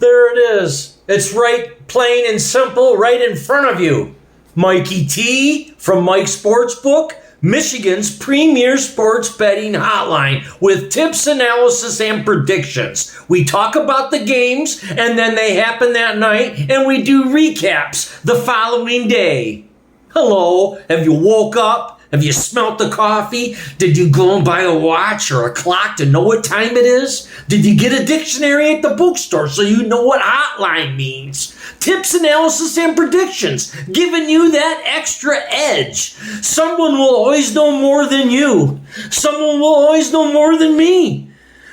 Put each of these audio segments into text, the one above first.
There it is. It's right, plain and simple, right in front of you. Mikey T from Mike Sportsbook, Michigan's premier sports betting hotline with tips, analysis, and predictions. We talk about the games, and then they happen that night, and we do recaps the following day. Hello, have you woke up? Have you smelt the coffee? Did you go and buy a watch or a clock to know what time it is? Did you get a dictionary at the bookstore so you know what hotline means? Tips, analysis, and predictions, giving you that extra edge. Someone will always know more than you. Someone will always know more than me.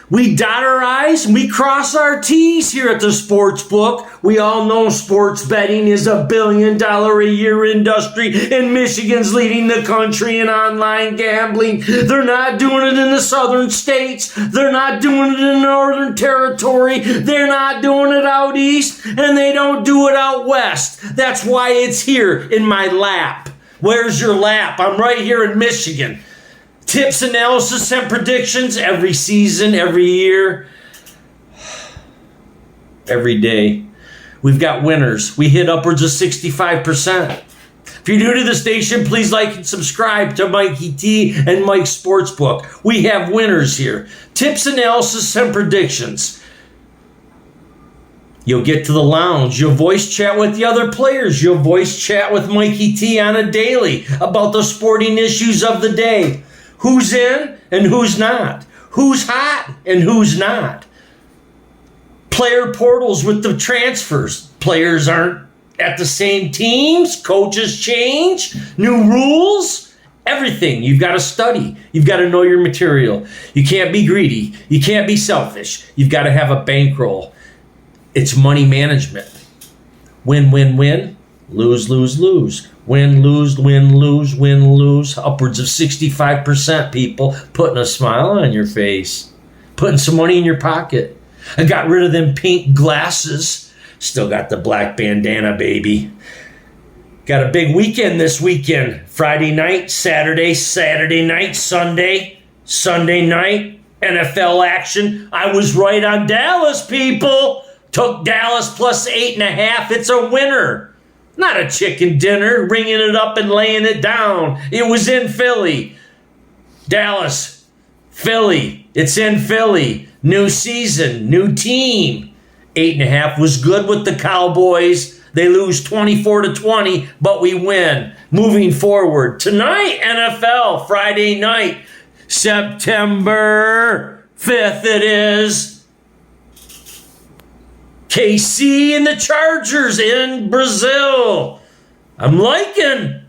We dot our I's and we cross our T's here at the Sports Book. We all know sports betting is $1 billion a year industry, and Michigan's leading the country in online gambling. They're not doing it in the southern states. They're not doing it in the Northern Territory. They're not doing it out east, and they don't do it out west. That's why it's here in my lap. Where's your lap? I'm right here in Michigan. Tips, analysis, and predictions every season, every year, every day. We've got winners. We hit upwards of 65%. If you're new to the station, please like and subscribe to Mikey T and Mike Sportsbook. We have winners here. Tips, analysis, and predictions. You'll get to the lounge. You'll voice chat with the other players. You'll voice chat with Mikey T on a daily about the sporting issues of the day. Who's in and who's not? Who's hot and who's not? Player portals with the transfers. Players aren't at the same teams. Coaches change. New rules. Everything. You've got to study. You've got to know your material. You can't be greedy. You can't be selfish. You've got to have a bankroll. It's money management. Win, win, win. Lose, lose, lose. Win, lose, win, lose, win, lose. Upwards of 65%, people, putting a smile on your face. Putting some money in your pocket. I got rid of them pink glasses. Still got the black bandana, baby. Got a big weekend this weekend. Friday night, Saturday night, Sunday night. NFL action. I was right on Dallas, people. Took Dallas plus 8.5. It's a winner. Not a chicken dinner, ringing it up and laying it down. It was in Philly. Dallas, Philly. It's in Philly. New season, new team. 8.5 was good with the Cowboys. They lose 24-20, but we win. Moving forward. Tonight, NFL, Friday night, September 5th it is. KC and the Chargers in Brazil. I'm liking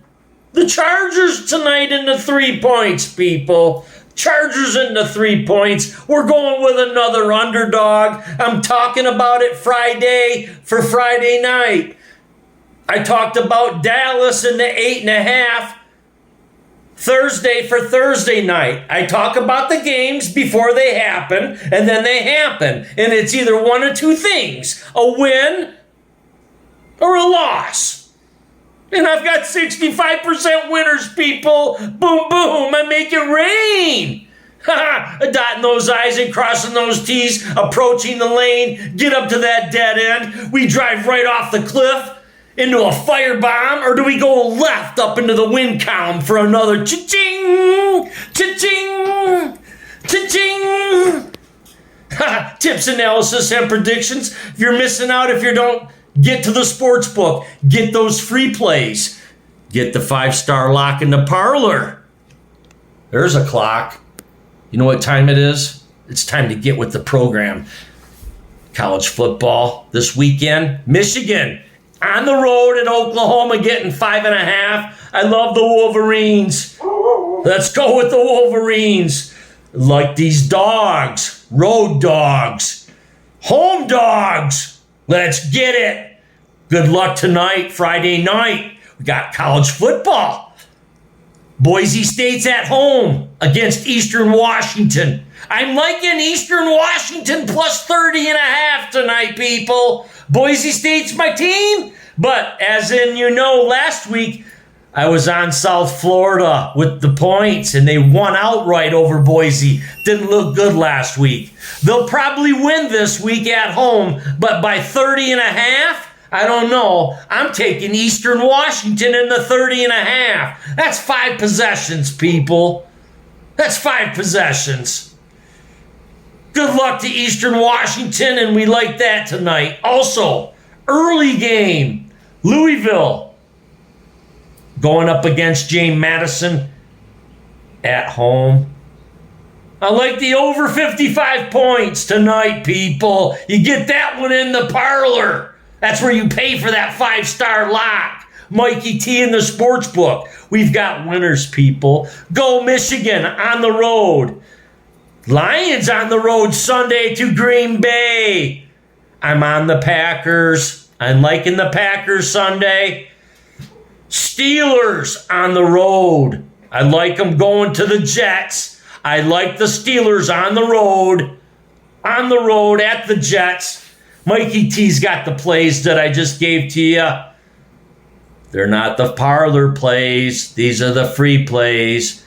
the Chargers tonight in the 3 points, people. Chargers in the 3 points. We're going with another underdog. I'm talking about it Friday for Friday night. I talked about Dallas in the 8.5. Thursday for Thursday night. I talk about the games before they happen, and then they happen. And it's either one of two things, a win or a loss. And I've got 65% winners, people. Boom, boom, I make it rain. Dotting those I's and crossing those T's, approaching the lane, get up to that dead end. We drive right off the cliff into a firebomb, or do we go left up into the wind column for another cha-ching, cha-ching, cha-ching? Tips, analysis, and predictions. If you're missing out, if you don't get to the sports book, get those free plays. Get the 5-star lock in the parlor. There's a clock. You know what time it is? It's time to get with the program. College football this weekend. Michigan on the road at Oklahoma getting 5.5. I love the Wolverines. Let's go with the Wolverines. Like these dogs, road dogs, home dogs. Let's get it. Good luck tonight, Friday night. We got college football. Boise State's at home against Eastern Washington. I'm liking Eastern Washington plus 30.5 tonight, people. Boise State's my team, but as in, last week, I was on South Florida with the points, and they won outright over Boise. Didn't look good last week. They'll probably win this week at home, but by 30 and a half, I don't know. I'm taking Eastern Washington in the 30 and a half. That's 5 possessions, people. That's 5 possessions. Good luck to Eastern Washington, and we like that tonight. Also, early game, Louisville going up against James Madison at home. I like the over 55 points tonight, people. You get that one in the parlor. That's where you pay for that 5-star lock. Mikey T in the sports book. We've got winners, people. Go Michigan on the road. Lions on the road Sunday to Green Bay. I'm on the Packers. I'm liking the Packers Sunday. Steelers on the road. I like them going to the Jets. I like the Steelers on the road. On the road at the Jets. Mikey T's got the plays that I just gave to you. They're not the parlor plays. These are the free plays.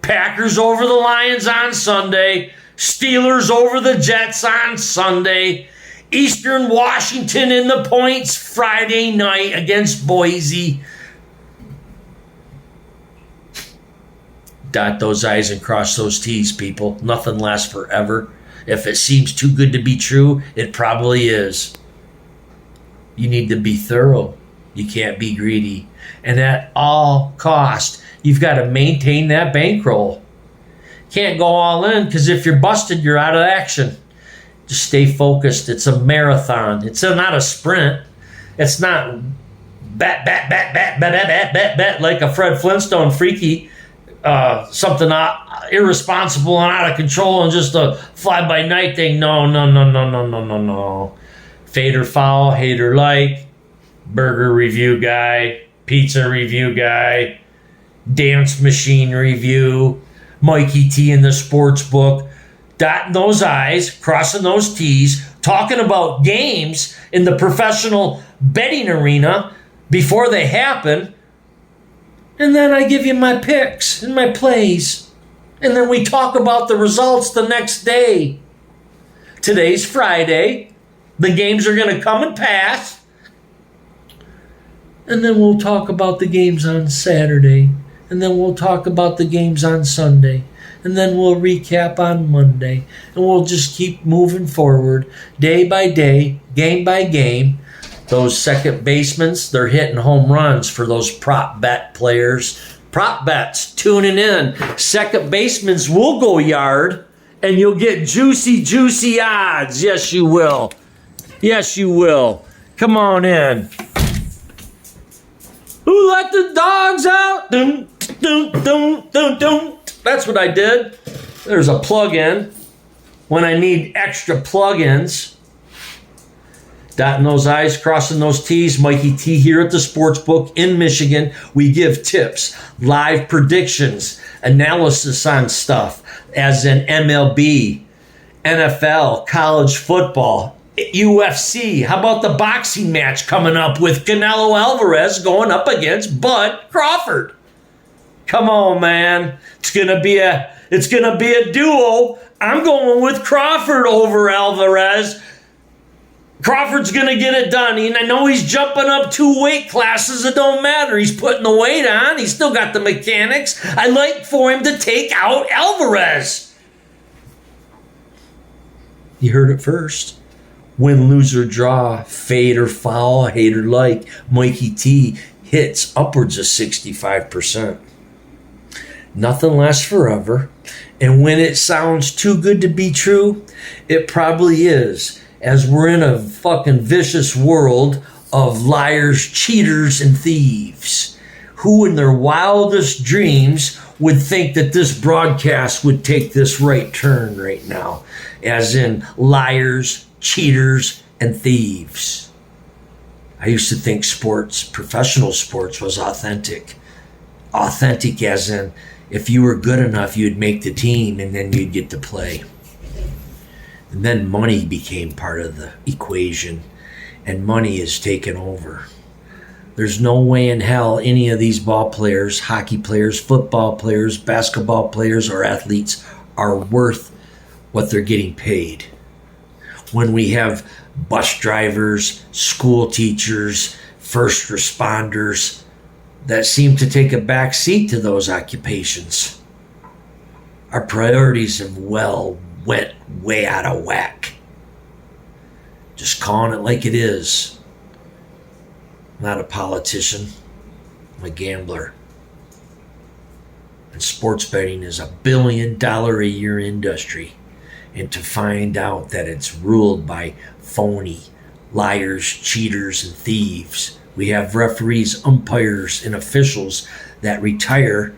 Packers over the Lions on Sunday. Steelers over the Jets on Sunday. Eastern Washington in the points Friday night against Boise. Dot those I's and cross those T's, people. Nothing lasts forever. If it seems too good to be true, it probably is. You need to be thorough. You can't be greedy. And at all cost, you've got to maintain that bankroll. Can't go all in, because if you're busted, you're out of action. Just stay focused. It's a marathon. It's not a sprint. It's not bat like a Fred Flintstone freaky. Something irresponsible and out of control and just a fly-by-night thing. No. Fade or foul, hate or like, burger review guy, pizza review guy, dance machine review, Mikey T in the sports book, dotting those I's, crossing those T's, talking about games in the professional betting arena before they happen. And then I give you my picks and my plays. And then we talk about the results the next day. Today's Friday. The games are going to come and pass. And then we'll talk about the games on Saturday. And then we'll talk about the games on Sunday. And then we'll recap on Monday. And we'll just keep moving forward day by day, game by game. Those second basemen, they're hitting home runs for those prop bet players. Prop bets, tuning in. Second basemen will go yard, and you'll get juicy odds. Yes, you will. Yes, you will. Come on in. Who let the dogs out? Dun, dun, dun, dun, dun. That's what I did. There's a plug-in when I need extra plug-ins. Dotting those I's, crossing those T's. Mikey T here at the Sportsbook in Michigan. We give tips, live predictions, analysis on stuff, as in MLB, NFL, college football, UFC. How about the boxing match coming up with Canelo Alvarez going up against Bud Crawford? Come on, man. It's gonna be a duo. I'm going with Crawford over Alvarez. Crawford's going to get it done. And I know he's jumping up 2 weight classes. It don't matter. He's putting the weight on. He's still got the mechanics. I like for him to take out Alvarez. You heard it first. Win, lose, or draw, fade or foul, hate or like. Mikey T hits upwards of 65%. Nothing lasts forever. And when it sounds too good to be true, it probably is. As we're in a fucking vicious world of liars, cheaters, and thieves. Who in their wildest dreams would think that this broadcast would take this right turn right now? As in liars, cheaters, and thieves. I used to think sports, professional sports, was authentic. Authentic as in, if you were good enough, you'd make the team and then you'd get to play. And then money became part of the equation, and money is taken over. There's no way in hell any of these ball players, hockey players, football players, basketball players, or athletes are worth what they're getting paid. When we have bus drivers, school teachers, first responders that seem to take a back seat to those occupations, our priorities have went way out of whack. Just calling it like it is. I'm not a politician. I'm a gambler. And sports betting is $1 billion a year industry. And to find out that it's ruled by phony liars, cheaters, and thieves. We have referees, umpires, and officials that retire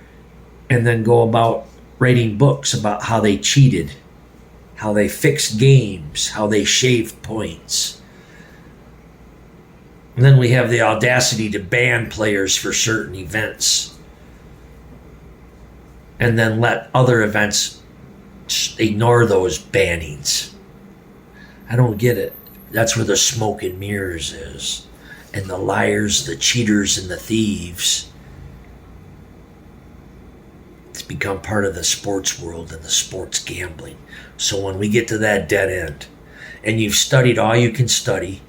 and then go about writing books about how they cheated, how they fixed games, how they shaved points. And then we have the audacity to ban players for certain events and then let other events ignore those bannings. I don't get it. That's where the smoke and mirrors is. And the liars, the cheaters, and the thieves. It's become part of the sports world and the sports gambling. So when we get to that dead end, and you've studied all you can study,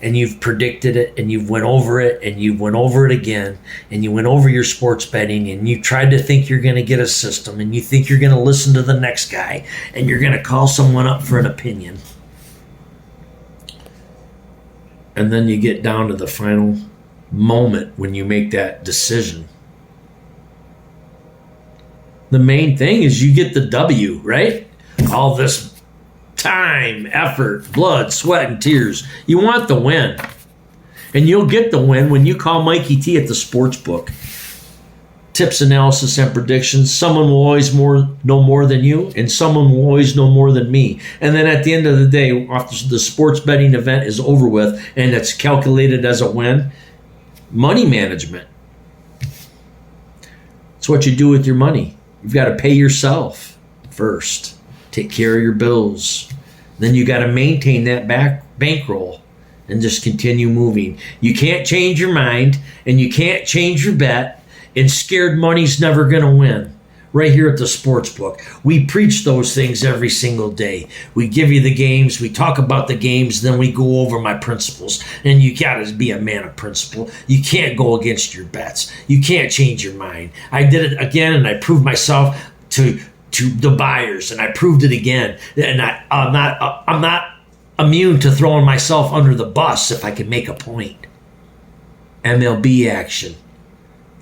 and you've predicted it, and you've went over it, and you went over it again, and you went over your sports betting, and you tried to think you're going to get a system, and you think you're going to listen to the next guy, and you're going to call someone up for an opinion. And then you get down to the final moment when you make that decision. The main thing is you get the W, right? All this time, effort, blood, sweat, and tears. You want the win. And you'll get the win when you call Mikey T at the sports book. Tips, analysis, and predictions. Someone will always know more than you, and someone will always know more than me. And then at the end of the day, after the sports betting event is over with and it's calculated as a win, money management. It's what you do with your money. You've got to pay yourself first. Take care of your bills. Then you got to maintain that bankroll and just continue moving. You can't change your mind and you can't change your bet, and scared money's never going to win. Right here at the sports book, we preach those things every single day. We give you the games, we talk about the games, then we go over my principles. And you got to be a man of principle. You can't go against your bets. You can't change your mind. I did it again, and I proved myself to the buyers, and I proved it again. And I'm not immune to throwing myself under the bus if I can make a point. MLB action.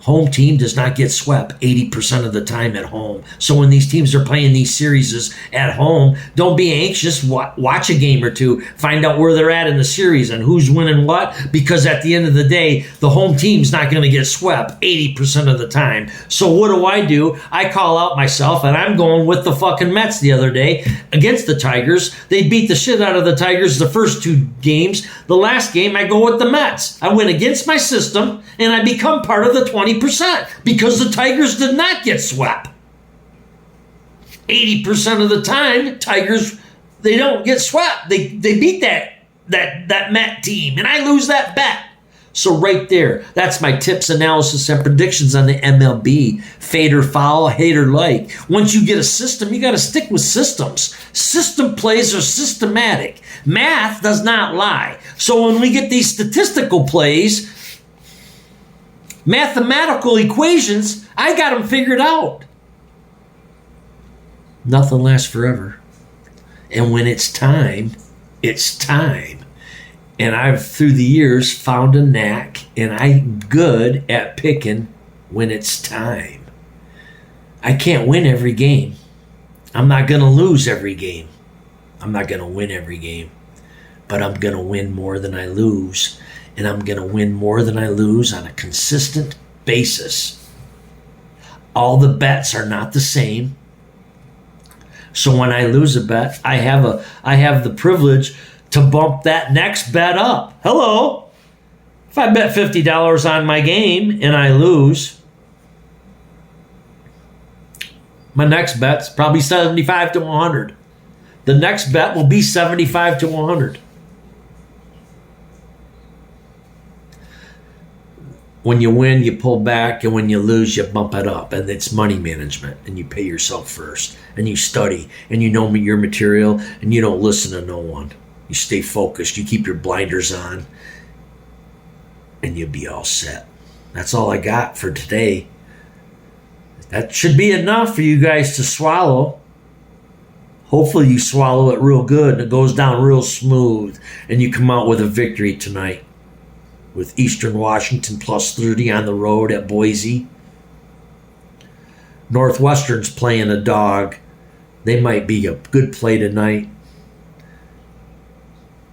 Home team does not get swept 80% of the time at home. So when these teams are playing these series at home, don't be anxious. Watch a game or two. Find out where they're at in the series and who's winning what. Because at the end of the day, the home team's not going to get swept 80% of the time. So what do? I call out myself, and I'm going with the fucking Mets the other day against the Tigers. They beat the shit out of the Tigers the first two games. The last game, I go with the Mets. I went against my system, and I become part of the 20%. Because the Tigers did not get swept. 80% of the time, Tigers, they don't get swept. They beat that Met team, and I lose that bet. So right there, that's my tips, analysis, and predictions on the MLB. Fade or foul, hate or like. Once you get a system, you got to stick with systems. System plays are systematic. Math does not lie. So when we get these statistical plays, mathematical equations, I got them figured out. Nothing lasts forever. And when it's time, it's time. And I've, through the years, found a knack, and I'm good at picking when it's time. I can't win every game. I'm not going to lose every game. I'm not going to win every game. But I'm going to win more than I lose. And I'm going to win more than I lose on a consistent basis. All the bets are not the same. So when I lose a bet, I have the privilege to bump that next bet up. Hello. If I bet $50 on my game and I lose, my next bet's probably 75 to 100. The next bet will be 75 to 100. when you win, you pull back, and when you lose, you bump it up. And it's money management, and you pay yourself first, and you study, and you know your material, and you don't listen to no one. You stay focused. You keep your blinders on, and you'll be all set. That's all I got for today. That should be enough for you guys to swallow. Hopefully you swallow it real good and it goes down real smooth and you come out with a victory tonight with Eastern Washington plus 30 on the road at Boise. Northwestern's playing a dog. They might be a good play tonight.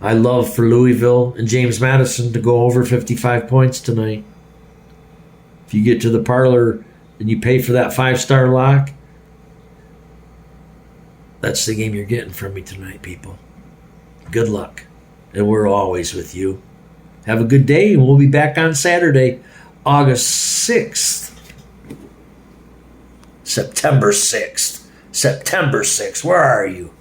I love for Louisville and James Madison to go over 55 points tonight. If you get to the parlor and you pay for that 5-star lock, that's the game you're getting from me tonight, people. Good luck. And we're always with you. Have a good day, and we'll be back on Saturday, August 6th. September 6th. September 6th. Where are you?